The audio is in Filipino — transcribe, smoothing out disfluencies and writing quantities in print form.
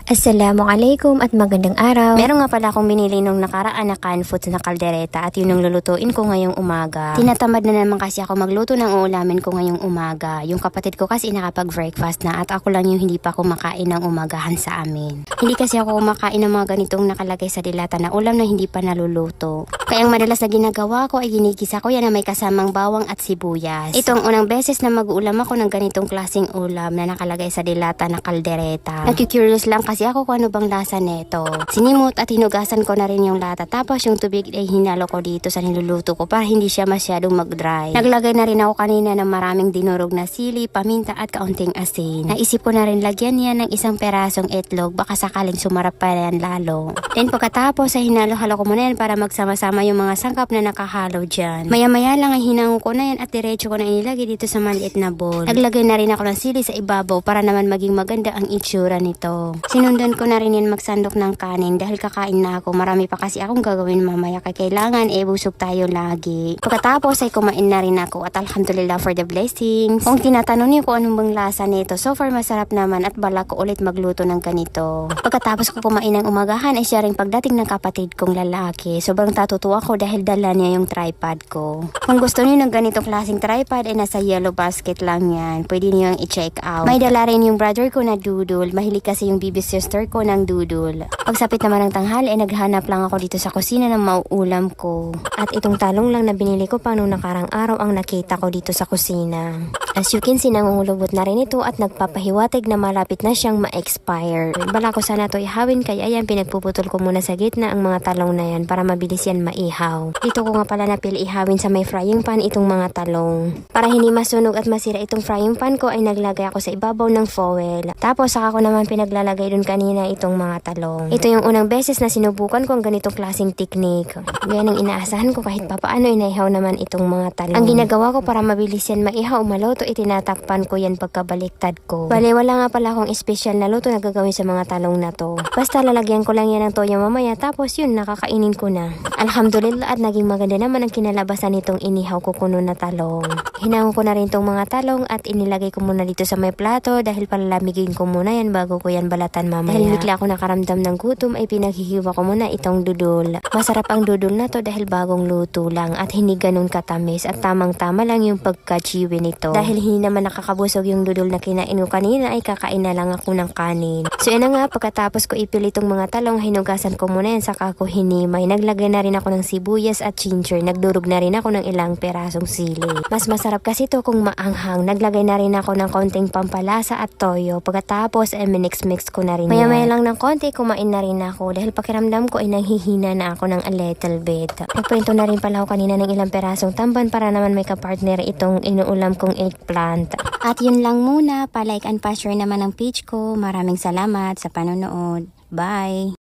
Assalamualaikum at magandang araw. Meron nga pala akong binili nung nakaraan na canned foods na kaldereta at yun ang lulutuin ko ngayong umaga. Tinatamad na naman kasi ako magluto ng uulamin ko ngayong umaga. Yung kapatid ko kasi nakapag-breakfast na at ako lang yung hindi pa kumakain ng umagahan sa amin. Hindi kasi ako kumakain ng mga ganitong nakalagay sa dilata na ulam na hindi pa naluluto. Kaya ang madalas na ginagawa ko ay ginikisa ko yan na may kasamang bawang at sibuyas. Ito ang unang beses na mag-uulam ako ng ganitong klaseng ulam na nakalagay sa dilata na kaldereta. Nagki-curious lang kasi ako kung ano bang lasa neto. Sinimot at hinugasan ko na rin yung lata tapos yung tubig ay hinalo ko dito sa niluluto ko para hindi siya masyadong mag-dry. Naglagay na rin ako kanina ng maraming dinurog na sili, paminta at kaunting asin. Naisip ko na rin lagyan yan ng isang perasong itlog baka sakaling sumarap pa yan lalo. Then pagkatapos ay hinalo-halo ko muna yan para magsama-sama yung mga sangkap na nakahalo dyan. Maya-maya lang ay hinango ko na yan at diretso ko na inilagay dito sa maliit na bowl. Naglagay na rin ako ng sili sa ibabaw para naman maging maganda ang itsura nito. Sinundan ko na rin yan magsandok ng kanin dahil kakain na ako. Marami pa kasi akong gagawin mamaya kaya kailangan busog tayo lagi. Pagkatapos ay kumain na rin ako at alhamdulillah for the blessings. Kung tinatanong niyo kung anong bang lasa nito, so far masarap naman at balak ko ulit magluto ng ganito. Pagkatapos ko kumain ng umagahan ay siya rin pagdating ng kapatid kong lalaki. Sobrang tatutuwa ko dahil dala niya yung tripod ko. Kung gusto niyo ng ganitong klaseng tripod ay nasa yellow basket lang yan. Pwede niyo yung i-check out. May dala rin yung brother ko na doodle. Mahilig kasi yung baby sister ko ng doodle. Pagsapit naman ng tanghali ay naghanap lang ako dito sa kusina ng mauulam ko. At itong talong lang na binili ko pa nung nakarang araw ang nakita ko dito sa kusina. As you can see, nangungulubot na rin ito at nagpapahiwatig na malapit na siyang ma-expire. Bala ko sana ito ihawin kaya yan pinagpuputol ko muna sa gitna ang mga talong na yan para mabilis yan maihaw. Dito ko nga pala napili ihawin sa may frying pan itong mga talong. Para hindi masunog at masira itong frying pan ko ay naglagay ako sa ibabaw ng foil. Tapos saka ko naman pinaglalagay dun kanina itong mga talong. Ito yung unang beses na sinubukan ko ang ganitong klaseng technique. Ganyan ang inaasahan ko kahit papaano inaihaw naman itong mga talong. Ang ginagawa ko para mabilis yan maihaw maluto itinatakpan ko yan pagkabaliktad ko. Bale wala nga pala akong espesyal na luto na gagawin sa mga talong na to. Basta lalagyan ko lang yan ng toyo mamaya tapos yun nakakainin ko na. Alhamdulillah at naging maganda naman ang kinalabasan nitong inihaw ko kuno na talong. Hinango ko na rin tong mga talong at inilagay ko muna dito sa may plato dahil palalamigin ko muna yan bago ko yan balatan mamaya. Dahil bigla ako nakaramdam ng gutom ay pinaghihiwa ko muna itong dudol. Masarap ang dudol na to dahil bagong luto lang at hindi ganun katamis at tamang-tama lang yung pagka-chewy nito. Dahil hindi naman nakakabusog yung dudol na kinain ko kanina ay kakain na lang ako ng kanin. So yun na nga, pagkatapos ko ipili itong mga talong, hinugasan ko muna yan saka ko hinimay. Naglagay na rin ako ng sibuyas at ginger. Nagdurog na rin ako ng ilang perasong sili. Mas masarap kasi to kung maanghang. Naglagay na rin ako ng konting pampalasa at toyo. Pagkatapos ay minix-mix ko na rin maya-maya lang ng konti, kumain na rin ako dahil pakiramdam ko ay nanghihina na ako ng a little bit. Nagprento na rin pala ako kanina ng ilang perasong tamban para naman may kapartner itong inuulam kong eggplant. At yun lang muna, pa-like and pa-share naman ang page ko. Maraming salamat sa panonood. Bye!